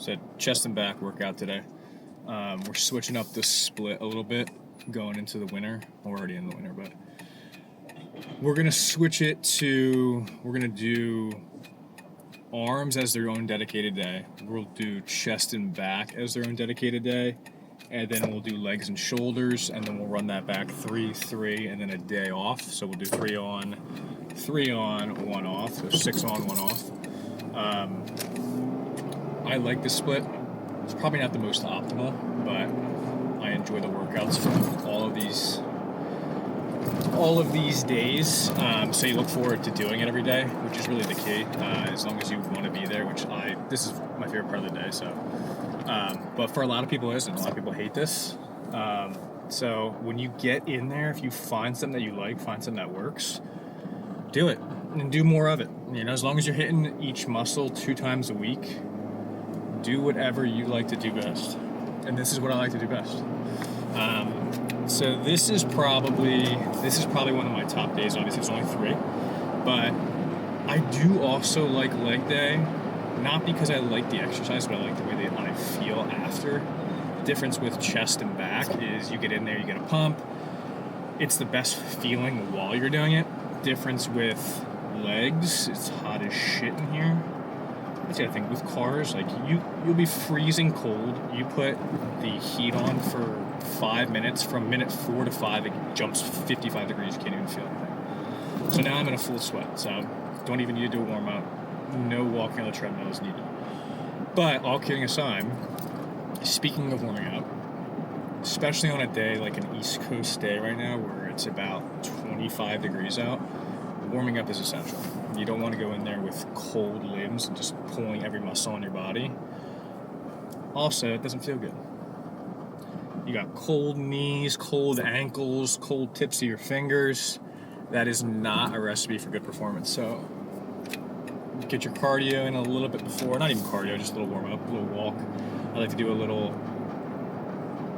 So chest and back workout today. We're switching up the split a little bit going into the winter. We're already in the winter, but we're going to switch it to, we're going to do arms as their own dedicated day. We'll do chest and back as their own dedicated day. And then we'll do legs and shoulders, and then we'll run that back 3, and then a day off. So we'll do 3 on, 1 off. So 6 on, 1 off. I like this split. It's probably not the most optimal, but I enjoy the workouts from all of these days. So you look forward to doing it every day, which is really the key. As long as you want to be there, this is my favorite part of the day. So, but for a lot of people, it isn't. A lot of people hate this. So when you get in there, if you find something that you like, find something that works, do it and do more of it. You know, as long as you're hitting each muscle 2 times a week, do whatever you like to do best. And this is what I like to do best. So this is probably one of my top days. Obviously, it's only 3, but I do also like leg day, not because I like the exercise, but I like the way that I feel after. The difference with chest and back is you get in there, you get a pump. It's the best feeling while you're doing it. Difference with legs, it's hot as shit in here. That's the other thing with cars, like you'll be freezing cold. You put the heat on for 5 minutes. From minute 4 to 5, it jumps 55 degrees. You can't even feel anything. So now I'm in a full sweat. So don't even need to do a warm up. No walking on the treadmill is needed. But all kidding aside, speaking of warming up, especially on a day like an East Coast day right now where it's about 25 degrees out, warming up is essential. You don't want to go in there with cold limbs and just pulling every muscle on your body. Also, it doesn't feel good. You got cold knees, cold ankles, cold tips of your fingers. That is not a recipe for good performance. So get your cardio in a little bit before, not even cardio, just a little warm up, a little walk. I like to do a little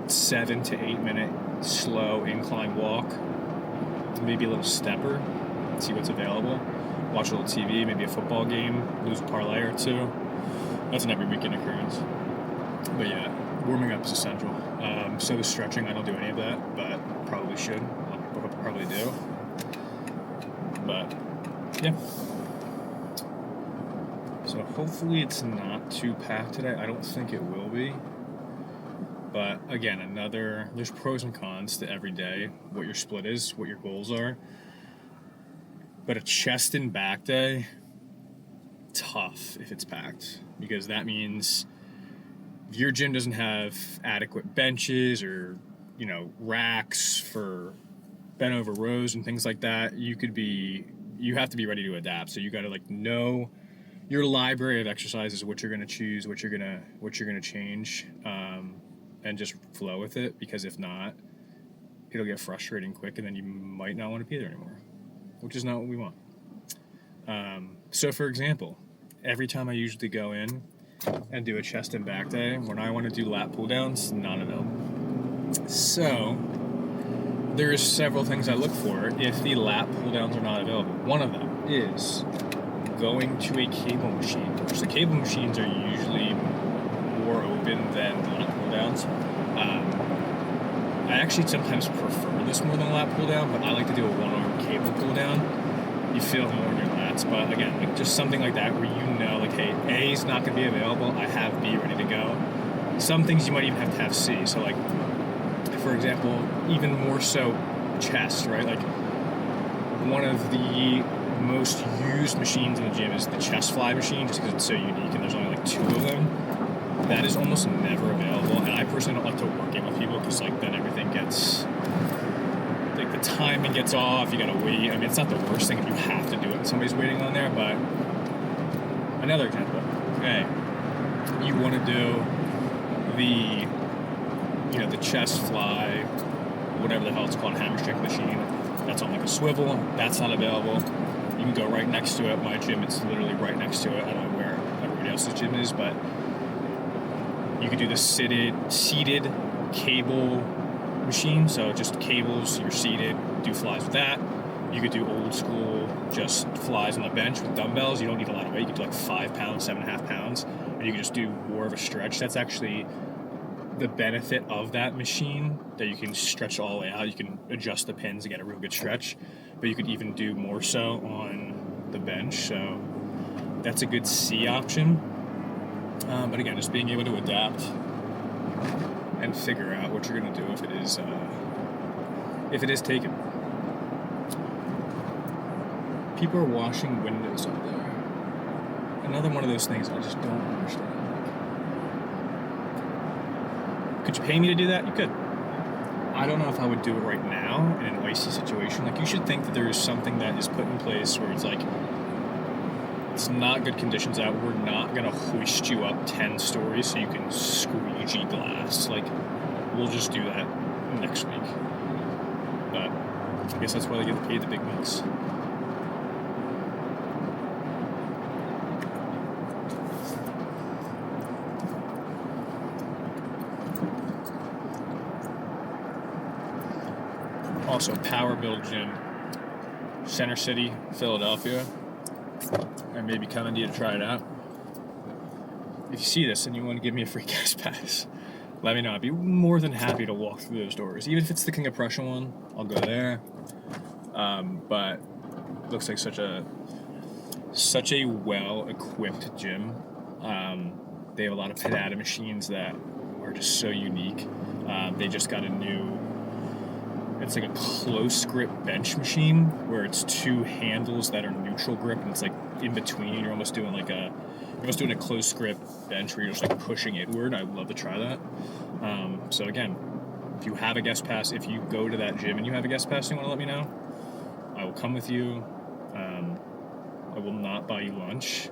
7 to 8 minute slow incline walk, maybe a little stepper, see what's available. Watch a little TV, maybe a football game, lose a parlay or 2. That's an every weekend occurrence. But yeah, warming up is essential. So the stretching, I don't do any of that, but probably should. I probably do. But yeah. So hopefully it's not too packed today. I don't think it will be. But again, there's pros and cons to every day, what your split is, what your goals are. But a chest and back day, tough if it's packed, because that means if your gym doesn't have adequate benches or, racks for bent over rows and things like that, you have to be ready to adapt. So you got to know your library of exercises, what you're going to choose, what you're going to change, and just flow with it, because if not, it'll get frustrating quick and then you might not want to be there anymore, which is not what we want. So for example, every time I usually go in and do a chest and back day, when I want to do lat pull downs, not available. So there's several things I look for if the lat pull downs are not available. One of them is going to a cable machine, which the cable machines are usually more open than the lat pull downs. I actually sometimes prefer this more than a lat pull down, but I like to do a 1-arm cable pull down. You feel it more in your lats, but again, just something like that where hey, A is not going to be available, I have B ready to go. Some things you might even have to have C. So for example, even more so chest, right? One of the most used machines in the gym is the chest fly machine, just because it's so unique and there's only 2 of them. That is almost never available, and I personally don't like to work in with people because then everything gets, the timing gets off, you gotta wait. I mean, it's not the worst thing if you have to do it and somebody's waiting on there, but another example, okay, you want to do the chest fly, whatever the hell it's called, hammer strength machine, that's on a swivel, that's not available. You can go right next to it. My gym, it's literally right next to it. I don't know where everybody else's gym is, but you could do the seated cable machine. So just cables, you're seated, do flies with that. You could do old school, just flies on the bench with dumbbells. You don't need a lot of weight. You could do 5 pounds, 7.5 pounds, and and you can just do more of a stretch. That's actually the benefit of that machine, that you can stretch all the way out. You can adjust the pins to get a real good stretch, but you could even do more so on the bench. So that's a good C option. But again, just being able to adapt and figure out what you're going to do if it is taken. People are washing windows up there. Another one of those things I just don't understand. Could you pay me to do that? You could. I don't know if I would do it right now in an icy situation. Like, you should think that there is something that is put in place where it's like, it's not good conditions out. We're not going to hoist you up 10 stories so you can squeegee glass. Like, we'll just do that next week. But I guess that's why they get paid the big bucks. Also, Power Build Gym, Center City, Philadelphia. I may be coming to you to try it out. If you see this and you want to give me a free guest pass, let me know. I'd be more than happy to walk through those doors. Even if it's the King of Prussia one, I'll go there. But it looks like such a well-equipped gym. They have a lot of Pinata machines that are just so unique. They just got a new, it's like a close grip bench machine where it's two handles that are neutral grip, and it's like in between. You're almost doing a close grip bench where you're just like pushing inward. I'd love to try that. So again, if you have a guest pass, if you go to that gym and you have a guest pass, you want to let me know. I will come with you. I will not buy you lunch,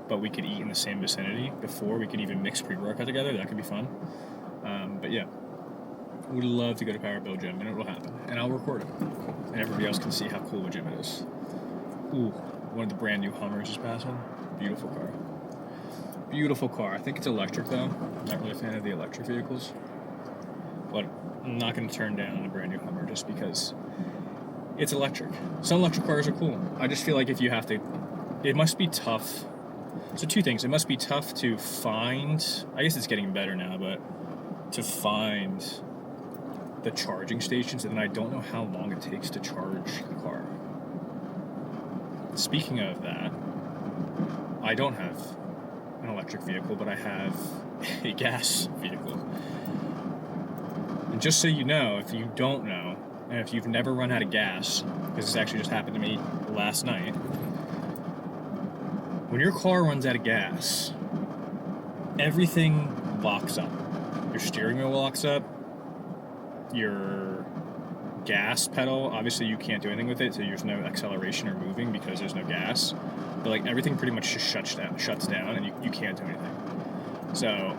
but we could eat in the same vicinity before. We could even mix pre-workout together. That could be fun. But yeah, would love to go to Power Build Gym, and it will happen. And I'll record it, and everybody else can see how cool a gym it is. Ooh, one of the brand new Hummers is passing. Beautiful car. Beautiful car. I think it's electric though. I'm not really a fan of the electric vehicles, but I'm not going to turn down a brand new Hummer just because it's electric. Some electric cars are cool. I just feel like if you have to, it must be tough. So two things. It must be tough to find, I guess it's getting better now, but to find the charging stations, and then I don't know how long it takes to charge the car. Speaking of that, I don't have an electric vehicle, but I have a gas vehicle. And just so you know, if you don't know, and if you've never run out of gas, because this actually just happened to me last night, when your car runs out of gas, everything locks up. Your steering wheel locks up, your gas pedal, obviously you can't do anything with it, so there's no acceleration or moving because there's no gas. But like everything pretty much just shuts down, and you can't do anything. So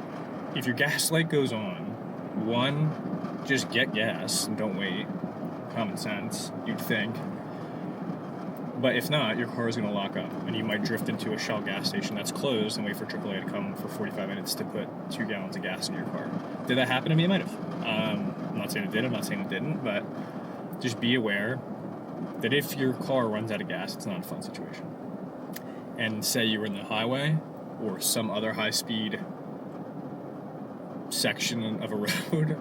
if your gas light goes on, one, just get gas and don't wait. Common sense, you'd think. But if not, your car is going to lock up, and you might drift into a Shell gas station that's closed and wait for AAA to come for 45 minutes to put 2 gallons of gas in your car. Did that happen to me? It might have. I'm not saying it did, I'm not saying it didn't, but just be aware that if your car runs out of gas, it's not a fun situation. And say you were in the highway or some other high-speed section of a road,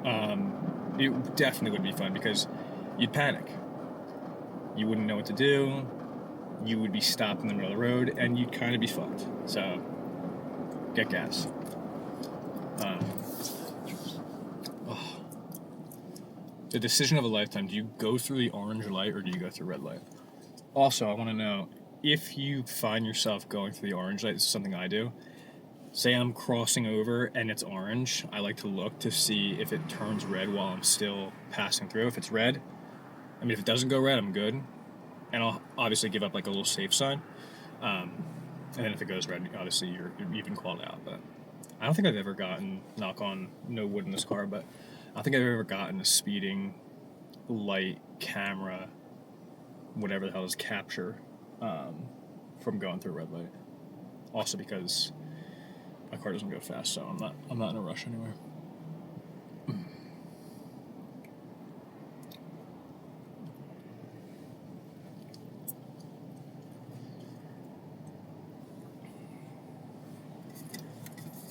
it definitely would be fun because you'd panic. You wouldn't know what to do. You would be stopped in the middle of the road, and you'd kind of be fucked. So, get gas. The decision of a lifetime. Do you go through the orange light or do you go through red light? Also, I want to know, if you find yourself going through the orange light, this is something I do. Say I'm crossing over and it's orange, I like to look to see if it turns red while I'm still passing through. If it's red, if it doesn't go red, I'm good. And I'll obviously give up like a little safe sign. And then if it goes red, obviously you're even called out. But I don't think I've ever gotten, knock on no wood in this car, but I don't think I've ever gotten a speeding light, camera, whatever the hell is capture, from going through a red light. Also because my car doesn't go fast, so I'm not in a rush anywhere.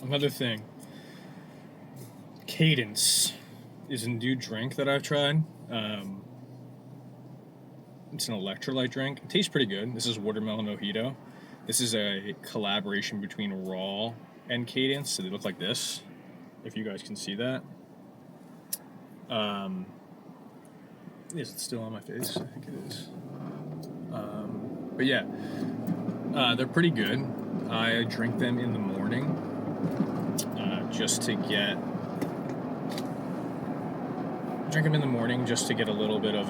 Another thing. Cadence is a new drink that I've tried. It's an electrolyte drink. It tastes pretty good. This is watermelon mojito. This is a collaboration between Raw and Cadence, so they look like this, if you guys can see that. Is it still on my face? I think it is. But yeah, they're pretty good. I drink them in the morning just to get a little bit of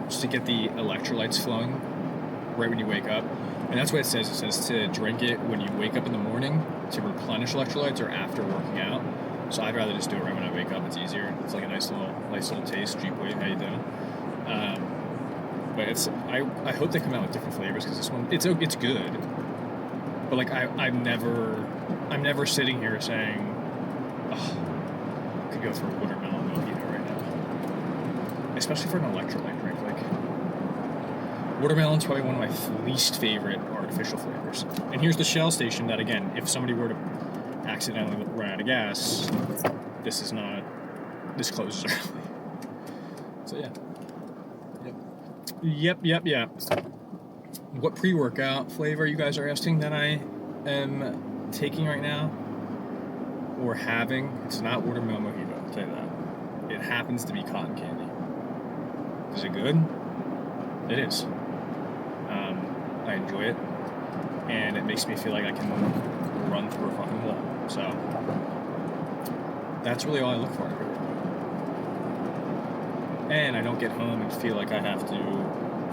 just to get the electrolytes flowing right when you wake up. And that's what it says. It says to drink it when you wake up in the morning to replenish electrolytes or after working out. So I'd rather just do it right when I wake up. It's easier. It's like a nice little taste. Jeep Wave, how you doing? But I hope they come out with different flavors because this one it's good. But like I'm never sitting here saying, oh, I could go for a watermelon mojito right now. Especially for an electrolyte drink. Like watermelon's probably one of my least favorite artificial flavors. And here's the Shell station that, again, if somebody were to accidentally run out of gas, this closes early. So yeah. Yep. What pre-workout flavor you guys are asking that I am taking right now or having? It's not watermelon mojito, I'll tell you that. It happens to be cotton candy. Is it good? It is. I enjoy it, and it makes me feel like I can run through a fucking wall. So that's really all I look for in a workout. And I don't get home and feel like I have to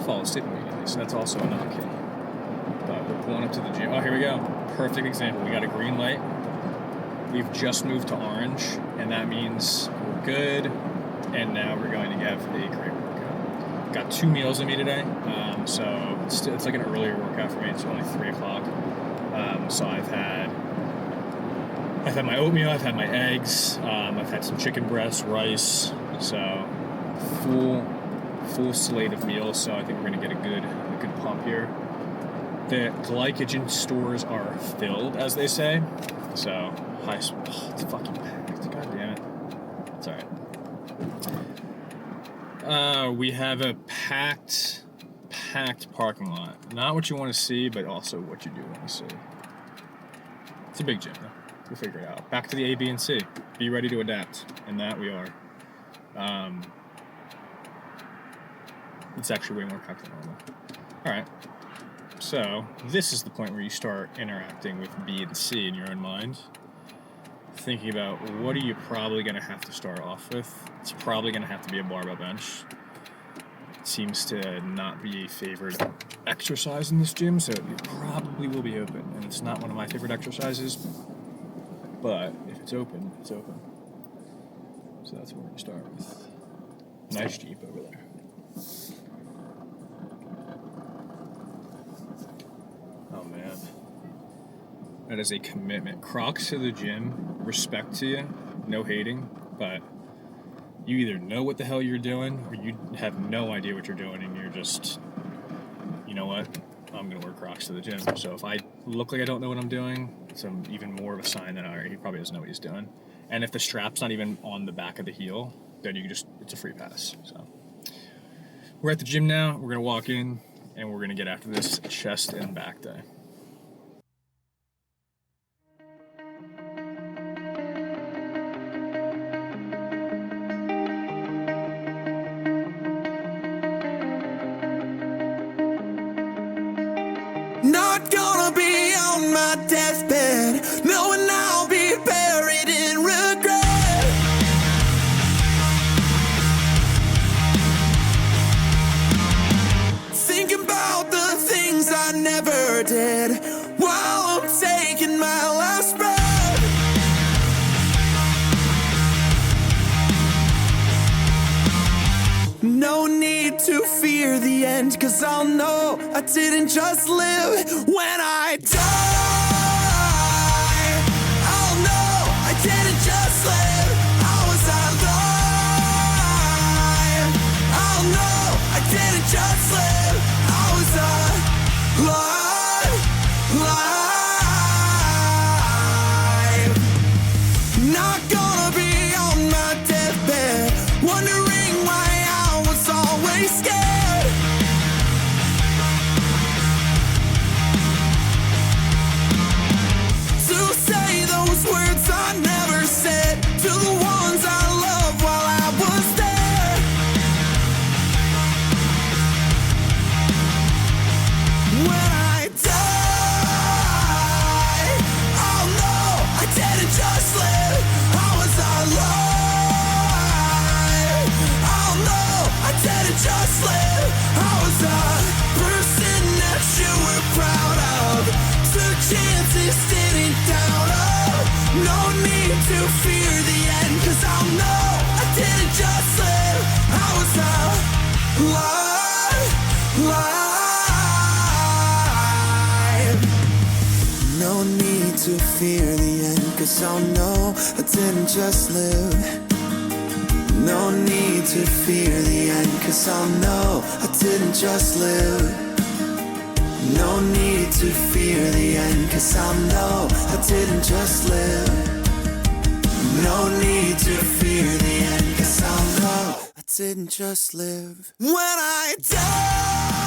fall asleep immediately. So that's also another key. But we're pulling up to the gym. Oh, here we go. Perfect example. We got a green light. We've just moved to orange, and that means we're good. And now we're going to have a great workout. Got 2 meals in me today, so it's like an earlier workout for me. It's only 3 o'clock. So I've had my oatmeal, I've had my eggs, I've had some chicken breasts, rice. So full slate of meals. So I think we're gonna get a good pump here. The glycogen stores are filled, as they say. So it's fucking packed. God damn it. It's all right. We have a packed parking lot. Not what you want to see, but also what you do want to see. It's a big gym, though. We'll figure it out. Back to the A, B, and C. Be ready to adapt. And that we are. It's actually way more packed than normal. Alright. So, this is the point where you start interacting with B and C in your own mind. Thinking about what are you probably going to have to start off with. It's probably going to have to be a barbell bench. It seems to not be a favored exercise in this gym, so it probably will be open. And it's not one of my favorite exercises, but if it's open, it's open. So that's what we're going to start with. Nice Jeep over there. Oh man. That is a commitment. Crocs to the gym, respect to you, no hating, but you either know what the hell you're doing or you have no idea what you're doing and you're just, you know what, I'm going to wear Crocs to the gym. So if I look like I don't know what I'm doing, it's even more of a sign that he probably doesn't know what he's doing. And if the strap's not even on the back of the heel, then it's a free pass. So we're at the gym now. We're going to walk in and we're going to get after this chest and back day. Not gonna be on my deathbed, knowing I'll be buried in regret. Thinking about the things I never did while I'm taking my last breath. No need to fear the end, 'cause I'll know I didn't just live. When I die, I'll know I didn't just live. I was alive. I'll know I didn't just live. I was alive. to fear the end, 'cause I'll know I didn't just live, I was alive. No need to fear the end, 'cause I'll know I didn't just live. No need to fear the end, 'cause I'll know I didn't just live. No need to fear the end, 'cause I'll know I didn't just live. No need to fear the end, 'cause I'll know I didn't just live. When I die